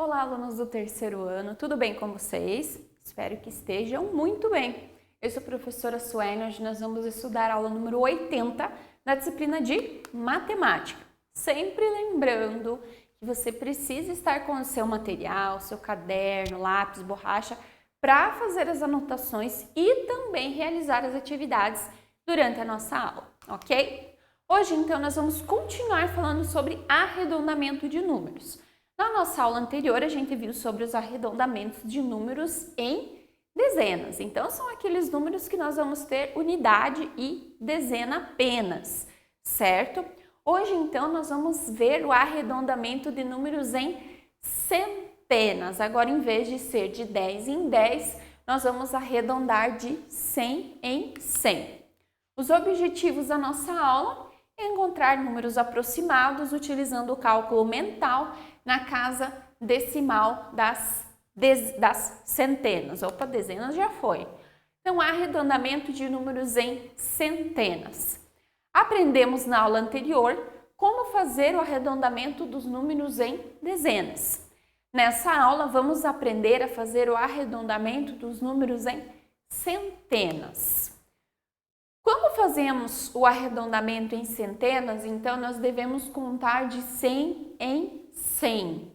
Olá, alunos do terceiro ano, tudo bem com vocês? Espero que estejam muito bem. Eu sou a professora Suene, hoje nós vamos estudar a aula número 80 da disciplina de Matemática. Sempre lembrando que você precisa estar com o seu material, seu caderno, lápis, borracha, para fazer as anotações e também realizar as atividades durante a nossa aula, ok? Hoje, então, nós vamos continuar falando sobre arredondamento de números. Na nossa aula anterior, a gente viu sobre os arredondamentos de números em dezenas. Então, são aqueles números que nós vamos ter unidade e dezena apenas, certo? Hoje, então, nós vamos ver o arredondamento de números em centenas. Agora, em vez de ser de 10 em 10, nós vamos arredondar de 100 em 100. Os objetivos da nossa aula é encontrar números aproximados utilizando o cálculo mental na casa decimal das centenas. Opa, dezenas já foi. Então, arredondamento de números em centenas. Aprendemos na aula anterior como fazer o arredondamento dos números em dezenas. Nessa aula, vamos aprender a fazer o arredondamento dos números em centenas. Quando fazemos o arredondamento em centenas, então nós devemos contar de 100 em 100,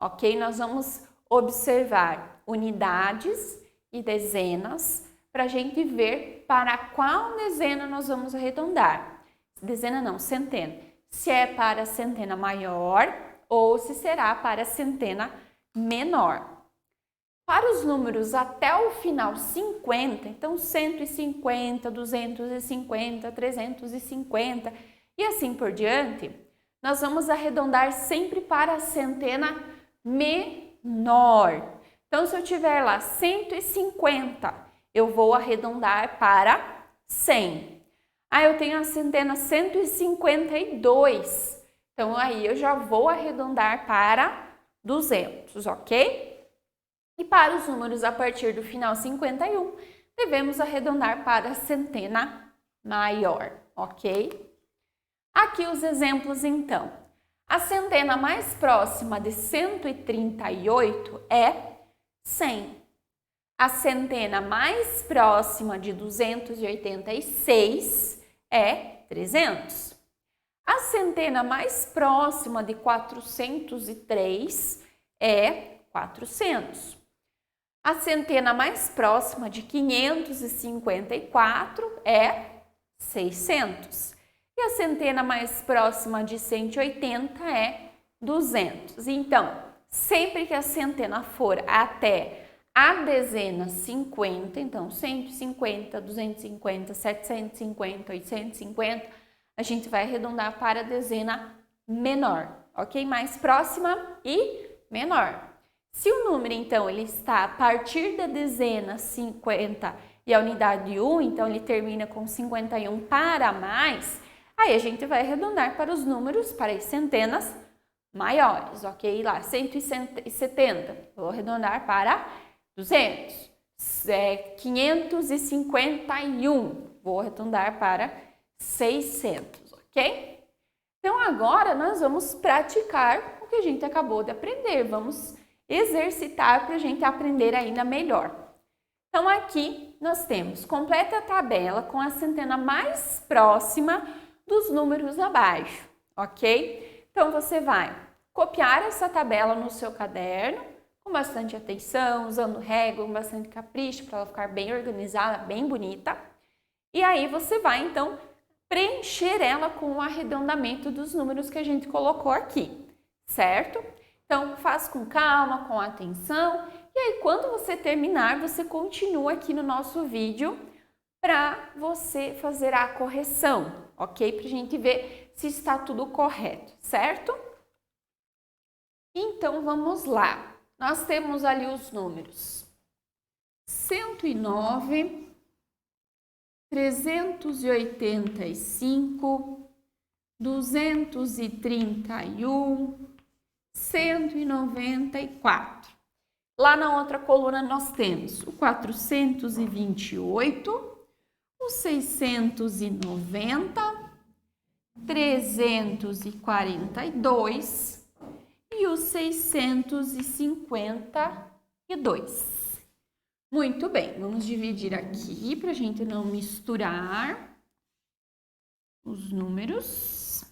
ok? Nós vamos observar unidades e dezenas para a gente ver para qual dezena nós vamos arredondar. Dezena não, centena. Se é para centena maior ou se será para centena menor. Para os números até o final 50, então 150, 250, 350 e assim por diante, nós vamos arredondar sempre para a centena menor. Então, se eu tiver lá 150, eu vou arredondar para 100. Aí eu tenho a centena 152, então aí eu já vou arredondar para 200, ok? E para os números a partir do final 51, devemos arredondar para a centena maior, ok? Aqui os exemplos então. A centena mais próxima de 138 é 100. A centena mais próxima de 286 é 300. A centena mais próxima de 403 é 400. A centena mais próxima de 554 é 600. E a centena mais próxima de 180 é 200. Então, sempre que a centena for até a dezena 50, então 150, 250, 750, 850, a gente vai arredondar para a dezena menor, ok? Mais próxima e menor. Se o número, então, ele está a partir da dezena 50 e a unidade 1, então ele termina com 51 para mais, aí a gente vai arredondar para os números, para as centenas maiores, ok? Lá, 170, vou arredondar para 200. 551, vou arredondar para 600, ok? Então, agora nós vamos praticar o que a gente acabou de aprender, vamos exercitar para a gente aprender ainda melhor. Então, aqui nós temos, complete a tabela com a centena mais próxima dos números abaixo, ok? Então, você vai copiar essa tabela no seu caderno, com bastante atenção, usando régua, com bastante capricho, para ela ficar bem organizada, bem bonita. E aí, você vai, então, preencher ela com o arredondamento dos números que a gente colocou aqui, certo? Então, faz com calma, com atenção, e aí quando você terminar, você continua aqui no nosso vídeo para você fazer a correção, ok? Para a gente ver se está tudo correto, certo? Então, vamos lá. Nós temos ali os números 109, 385, 231, 194. Lá na outra coluna nós temos o 428, o 690, 342 e o 652. Muito bem, vamos dividir aqui para a gente não misturar os números.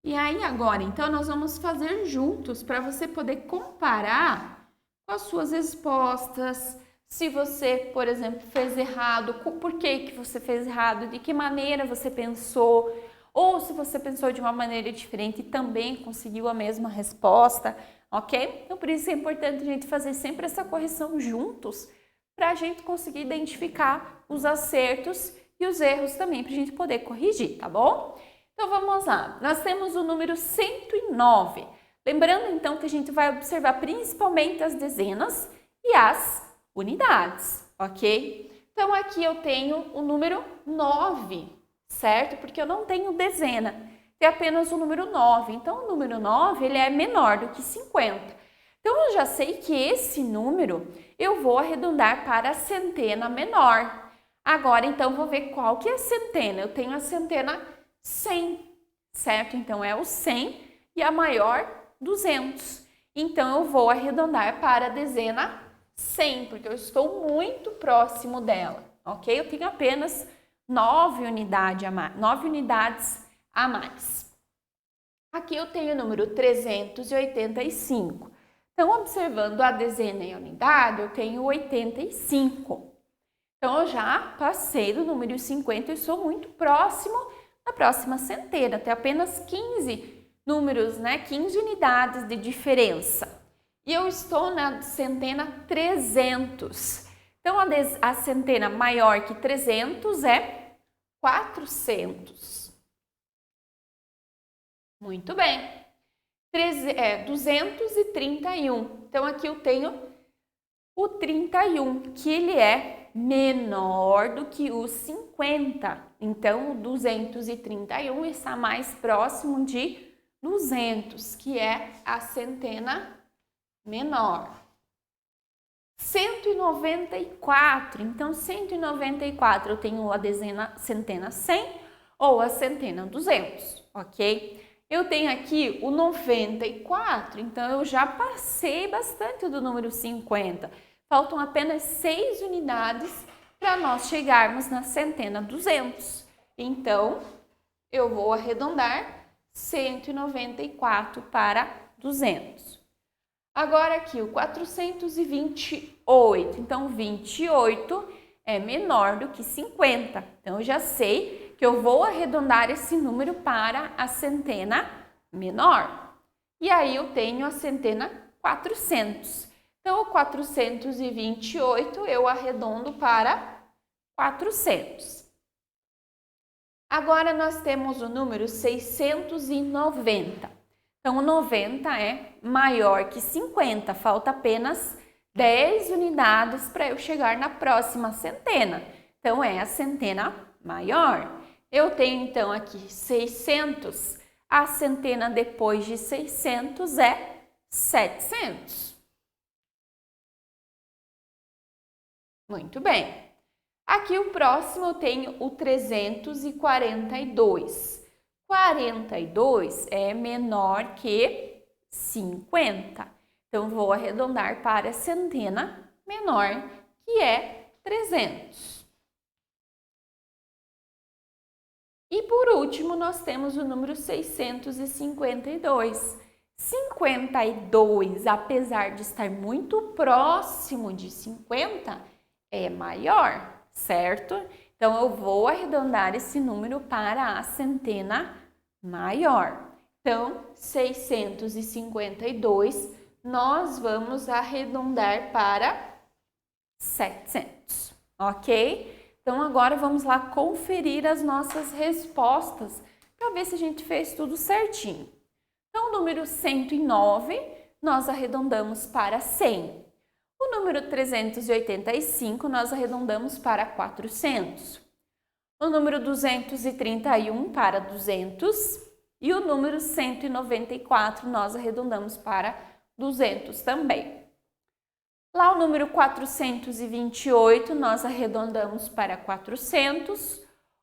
E aí agora, então, nós vamos fazer juntos para você poder comparar com as suas respostas. Se você, por exemplo, fez errado, por que você fez errado, de que maneira você pensou, ou se você pensou de uma maneira diferente e também conseguiu a mesma resposta, ok? Então, por isso é importante a gente fazer sempre essa correção juntos, para a gente conseguir identificar os acertos e os erros também, para a gente poder corrigir, tá bom? Então, vamos lá. Nós temos o número 109. Lembrando, então, que a gente vai observar principalmente as dezenas e as unidades, ok? Então, aqui eu tenho o número 9, certo? Porque eu não tenho dezena, tem apenas o número 9. Então, o número 9, ele é menor do que 50. Então, eu já sei que esse número eu vou arredondar para a centena menor. Agora, então, vou ver qual que é a centena. Eu tenho a centena 100, certo? Então, é o 100 e a maior 200. Então, eu vou arredondar para a dezena 100, porque eu estou muito próximo dela, ok? Eu tenho apenas 9 unidades a mais. Aqui eu tenho o número 385. Então, observando a dezena e a unidade, eu tenho 85. Então, eu já passei do número 50 e sou muito próximo da próxima centena. Tem apenas 15 números, né? 15 unidades de diferença. E eu estou na centena 300. Então, a centena maior que 300 é 400. Muito bem. 231. Então, aqui eu tenho o 31, que ele é menor do que o 50. Então, o 231 está mais próximo de 200, que é a centena menor. 194. Então, 194 eu tenho a centena 100 ou a centena 200, ok? Eu tenho aqui o 94, então eu já passei bastante do número 50. Faltam apenas 6 unidades para nós chegarmos na centena 200. Então, eu vou arredondar 194 para 200. Agora aqui o 428. Então, 28 é menor do que 50. Então, eu já sei que eu vou arredondar esse número para a centena menor. E aí eu tenho a centena 400. Então, o 428 eu arredondo para 400. Agora nós temos o número 690. Então, o 90 é maior que 50. Falta apenas 10 unidades para eu chegar na próxima centena. Então, é a centena maior. Eu tenho, então, aqui 600. A centena depois de 600 é 700. Muito bem. Aqui o próximo eu tenho o 342. 42 é menor que 50. Então, vou arredondar para a centena menor, que é 300. E por último, nós temos o número 652. 52, apesar de estar muito próximo de 50, é maior, certo? Então, eu vou arredondar esse número para a centena maior. Então, 652, nós vamos arredondar para 700, ok? Então, agora vamos lá conferir as nossas respostas para ver se a gente fez tudo certinho. Então, o número 109, nós arredondamos para 100. O número 385, nós arredondamos para 400. O número 231 para 200. E o número 194, nós arredondamos para 200 também. Lá o número 428, nós arredondamos para 400.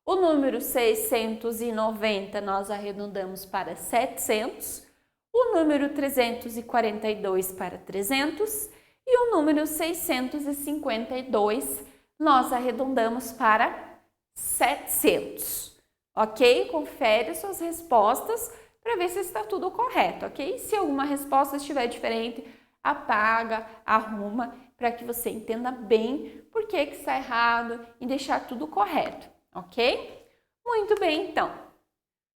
O número 690 nós arredondamos para 700. O número 342 para 300 e o número 652 nós arredondamos para 700, ok? Confere suas respostas para ver se está tudo correto, ok? Se alguma resposta estiver diferente, apaga, arruma, para que você entenda bem por que está errado e deixar tudo correto, ok? Muito bem, então.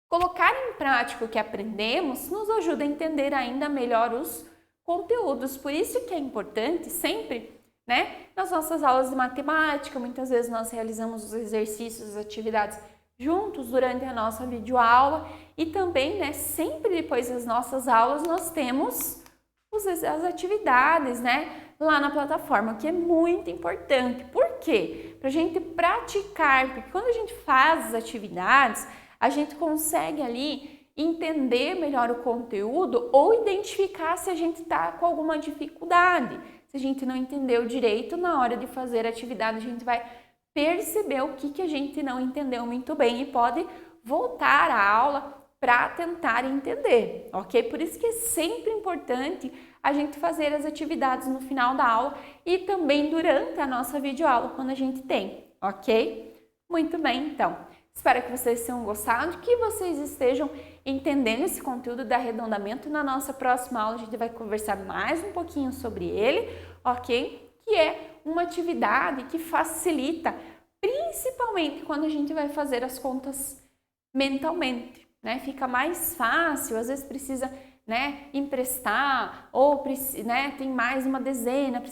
Colocar em prática o que aprendemos nos ajuda a entender ainda melhor os conteúdos. Por isso que é importante sempre, nas nossas aulas de matemática, muitas vezes nós realizamos os exercícios, as atividades juntos durante a nossa videoaula e também, sempre depois das nossas aulas nós temos as atividades, lá na plataforma, que é muito importante. Por quê? Para a gente praticar, porque quando a gente faz as atividades, a gente consegue ali entender melhor o conteúdo ou identificar se a gente está com alguma dificuldade. Se a gente não entendeu direito, na hora de fazer a atividade, a gente vai perceber o que a gente não entendeu muito bem e pode voltar à aula para tentar entender, ok? Por isso que é sempre importante a gente fazer as atividades no final da aula e também durante a nossa videoaula, quando a gente tem, ok? Muito bem, então. Espero que vocês tenham gostado, que vocês estejam entendendo esse conteúdo de arredondamento. Na nossa próxima aula a gente vai conversar mais um pouquinho sobre ele, ok? Que é uma atividade que facilita, principalmente quando a gente vai fazer as contas mentalmente, Fica mais fácil, às vezes precisa, emprestar ou tem mais uma dezena,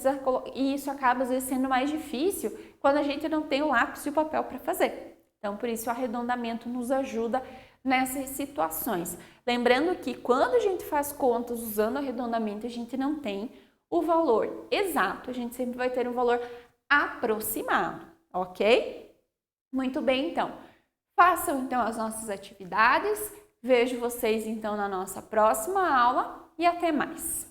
e isso acaba às vezes sendo mais difícil quando a gente não tem o lápis e o papel para fazer. Então, por isso o arredondamento nos ajuda nessas situações. Lembrando que quando a gente faz contas usando arredondamento, a gente não tem o valor exato, a gente sempre vai ter um valor aproximado, ok? Muito bem, então. Façam então as nossas atividades. Vejo vocês então na nossa próxima aula e até mais!